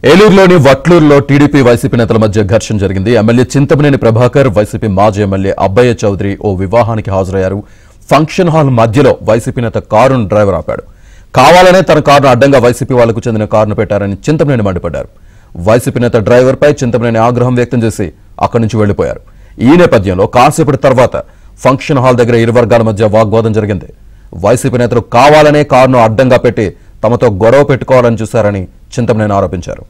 ఏలూరులోని వట్లూరులో TDP YCP నేతల మధ్య ఘర్షణ జరిగింది. ఎమ్మెల్యే చింతమనేని ప్రభాకర్, వైసీపీ మాజీ ఎమ్మెల్యే అబ్బయ్య చౌదరి ఓ వివాహానికి హాజరయ్యారు. ఫంక్షన్ హాల్ మధ్యలో వైసీపీ నేత కారును డ్రైవర్ ఆపాడు. కావాలనే తన కారును అడ్డంగా వైసీపీ వాళ్లకు చెందిన కారును పెట్టారని చింతమనేని మండిపడ్డారు. వైసీపీ నేత డ్రైవర్పై చింతమనేని ఆగ్రహం వ్యక్తం చేసి అక్కడి నుంచి వెళ్లిపోయారు. ఈ నేపథ్యంలో కాసేపటి తర్వాత ఫంక్షన్ హాల్ దగ్గర ఇరు వర్గాల మధ్య వాగ్వాదం జరిగింది. వైసీపీ నేతలు కావాలనే కారును అడ్డంగా పెట్టి తమతో గొడవ పెట్టుకోవాలని చూశారని చింతమనేని ఆరోపించారు.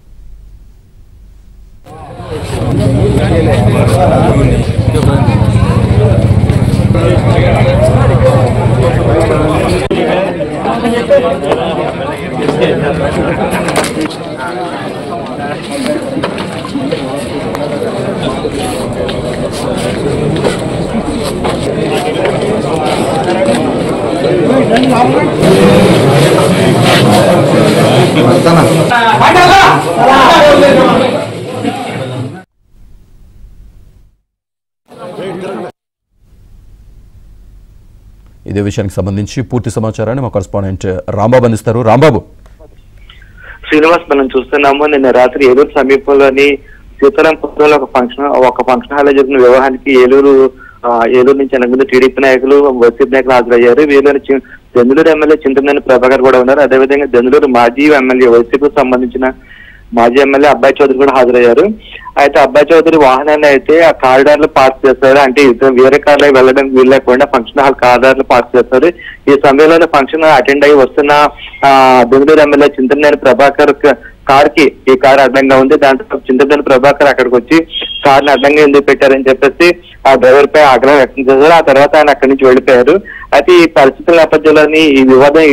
ఇదే విషయానికి సంబంధించి పూర్తి సమాచారాన్ని మా కరెస్పాండెంట్ రాంబాబు అందిస్తారు. రాంబాబు. శ్రీనివాస్, మనం చూస్తున్నాము నిన్న రాత్రి ఏలూరు సమీపంలోని సీతారాంపురంలో ఒక ఫంక్షన్ హాల్ జరిగిన వివాహానికి ఏలూరు నుంచి ఎనగ టీడీపీ నాయకులు, వైసీపీ నాయకులు హాజరయ్యారు. వీరిలో దెందులూరు ఎమ్మెల్యే చింతమనేని ప్రభాకర్ కూడా ఉన్నారు. అదేవిధంగా దెందులూరు మాజీ ఎమ్మెల్యే, వైసీపీకి సంబంధించిన మాజీ ఎమ్మెల్యే అబ్బాయి చౌదరి కూడా హాజరయ్యారు. అయితే అబ్బాయి చౌదరి వాహనాన్ని అయితే ఆ కారిడార్ లో పార్క్ చేస్తారు. అంటే వేరే కార్లో వెళ్ళడానికి వీలు లేకుండా ఫంక్షన్ హాల్ కారిడార్ లో పార్క్ చేస్తారు. ఈ సమయంలోనే ఫంక్షన్ అటెండ్ అయ్యి వస్తున్న దెందులూరు ఎమ్మెల్యే చింతమనేని ప్రభాకర్ ఈ కారు అడ్డంగా ఉంది. దాంట్లో చింతమనేని ప్రభాకర్ అక్కడికి వచ్చి కారుని అడ్డంగా ఎందుకు పెట్టారని చెప్పేసి ఆ డ్రైవర్ పై ఆగ్రహం వ్యక్తం చేశారు. ఆ తర్వాత ఆయన అక్కడి నుంచి వెళ్ళిపోయారు. అయితే ఈ పరిస్థితుల నేపథ్యంలోని ఈ వివాదం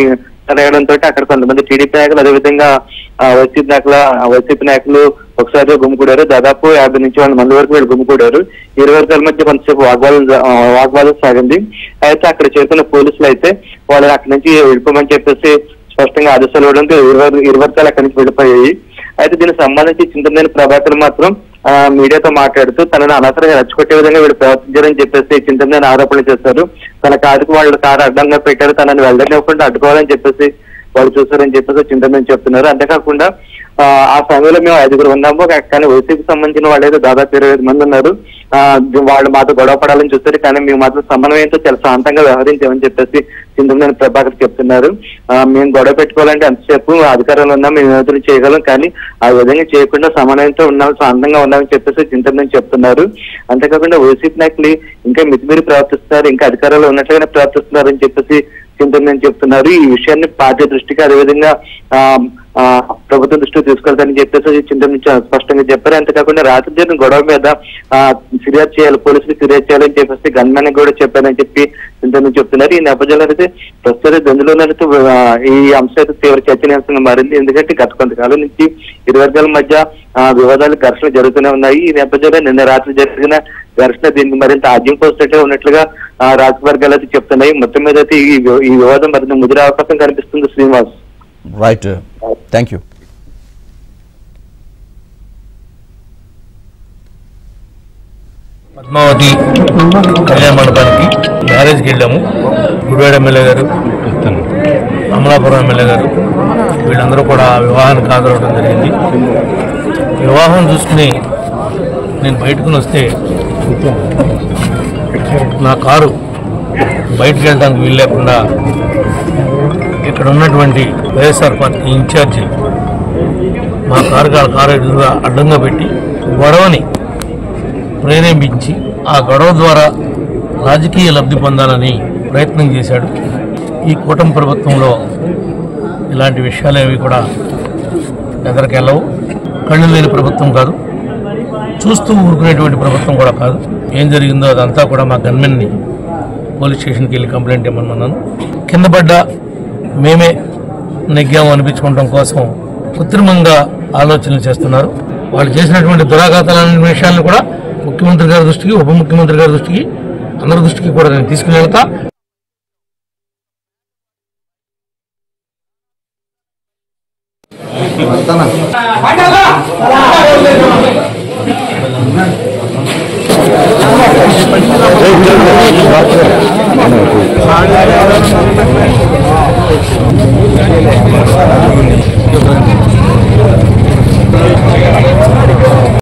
జరగడంతో అక్కడ కొంతమంది టీడీపీ నాయకులు, అదేవిధంగా వైసీపీ నాయకులు ఒకసారి గుమ్మికూడారు. దాదాపు 50 నుంచి 100 మంది వరకు వీళ్ళు గుమ్మికూడారు. ఇరు వర్గాల మధ్య కొంతసేపు వాగ్వాదం సాగింది. అయితే అక్కడ చేస్తున్న పోలీసులు అయితే వాళ్ళని అక్కడి నుంచి వెళ్ళిపోమని చెప్పేసి స్పష్టంగా ఆదేశాలు ఇవ్వడంతో ఇరు వర్గాలు అక్కడి నుంచి వెళ్ళిపోయాయి. అయితే దీనికి సంబంధించి చింతమనేని ప్రభాకర్ మాత్రం మీడియాతో మాట్లాడుతూ తనను అనవసరంగా రెచ్చగొట్టే విధంగా వీళ్ళు ప్రవర్తించారని చెప్పేసి చింతమనేని ఆరోపణలు చేశారు. తన కారుకు వాళ్ళు కారు అడ్డంగా పెట్టారు, తనని వెళ్ళనివ్వకుండా అడ్డుకోవాలని చెప్పేసి వాళ్ళు చూశారని చెప్పేసి చింతమనేని చెప్తున్నారు. అంతేకాకుండా ఆ సమయంలో మేము 5గురు ఉన్నాము, కానీ వైసీపీకి సంబంధించిన వాళ్ళు అయితే దాదాపు 25 మంది ఉన్నారు. వాళ్ళు మాతో గొడవ పడాలని చూస్తారు, కానీ మేము మాత్రం సమన్వయంతో చాలా శాంతంగా వ్యవహరించామని చెప్పేసి చింతమనేని ప్రభాకర్ చెప్తున్నారు. మేము గొడవ పెట్టుకోవాలంటే ఎంతసేపు అధికారంలో ఉన్నాం, మేము ఏదైనా చేయగలం, కానీ ఆ విధంగా చేయకుండా సమన్వయంతో ఉన్నాం, శాంతంగా ఉన్నామని చెప్పేసి చింతమనేని చెప్తున్నారు. అంతేకాకుండా వైసీపీ నాయకులు ఇంకా మితిమీరి ప్రవర్తిస్తున్నారు, ఇంకా అధికారంలో ఉన్నట్లుగానే ప్రవర్తిస్తున్నారు అని చెప్పేసి చింతమనేని చెప్తున్నారు. ఈ విషయాన్ని పార్టీ దృష్టికి, అదేవిధంగా ప్రభుత్వం దృష్టికి తీసుకెళ్తారని చెప్పేసి చింతమనేని స్పష్టంగా చెప్పారు. అంతేకాకుండా రాత్రి జరిగిన గొడవ మీద ఫిర్యాదు చేయాలి, పోలీసులు ఫిర్యాదు చేయాలని చెప్పేసి గన్మెన్ కూడా చెప్పారని చెప్పి చింతమనేని చెప్తున్నారు. ఈ నేపథ్యంలో అయితే ప్రస్తుతం దెందులూరులో ఈ అంశం అయితే తీవ్ర చర్చనీయాంశంగా మారింది. ఎందుకంటే గత కొంతకాలం నుంచి ఇరు వర్గాల మధ్య వివాదాలు, ఘర్షణలు జరుగుతూనే ఉన్నాయి. ఈ నేపథ్యంలో నిన్న రాత్రి జరిగిన ఘర్షణ దీనికి మరింత ఆజ్యం పోసేట్టే ఉన్నట్లుగా రాజకీయ వర్గాలు అయితే చెప్తున్నాయి. మొత్తం మీద అయితే ఈ వివాదం మరింత ముదిరే అవకాశం కనిపిస్తుంది. Srinivas. Right, thank you. Padmavathi కళ్యాణ మండపానికి మ్యారేజ్కి వెళ్ళాము. గుడివాడ ఎమ్మెల్యే గారు, అమలాపురం ఎమ్మెల్యే గారు వీళ్ళందరూ కూడా వివాహానికి హాజరవడం జరిగింది. వివాహం చూసుకుని నేను బయటకుని వస్తే నా కారు బయటకు వెళ్ళడానికి వీలు లేకుండా ఇక్కడ ఉన్నటువంటి వైఎస్ఆర్ పార్టీ ఇన్ఛార్జి మా కారు ఎదురుగా అడ్డంగా పెట్టి గొడవని ప్రేరేపించి ఆ గొడవ ద్వారా రాజకీయ లబ్ధి పొందాలని ప్రయత్నం చేశాడు. ఈ కూటమి ప్రభుత్వంలో ఇలాంటి విషయాలేవి కూడా ఎదరికెళ్ళవు. కళ్ళు లేని ప్రభుత్వం కాదు, చూస్తూ ఊరుకునేటువంటి ప్రభుత్వం కూడా కాదు. ఏం జరిగిందో అదంతా కూడా మా గన్మెన్ని పోలీస్ స్టేషన్కి వెళ్ళి కంప్లైంట్ ఇవ్వమన్నాను. కింద పడ్డ మేమే నెగ్గాము అనిపించుకోవడం కోసం కృత్రిమంగా ఆలోచనలు చేస్తున్నారు. వాళ్ళు చేసినటువంటి దురాఘాతాలనే విషయాలను కూడా ముఖ్యమంత్రి గారి దృష్టికి, ఉప ముఖ్యమంత్రి గారి దృష్టికి, అందరి దృష్టికి కూడా నేను తీసుకుని వెళ్తా. Gracias.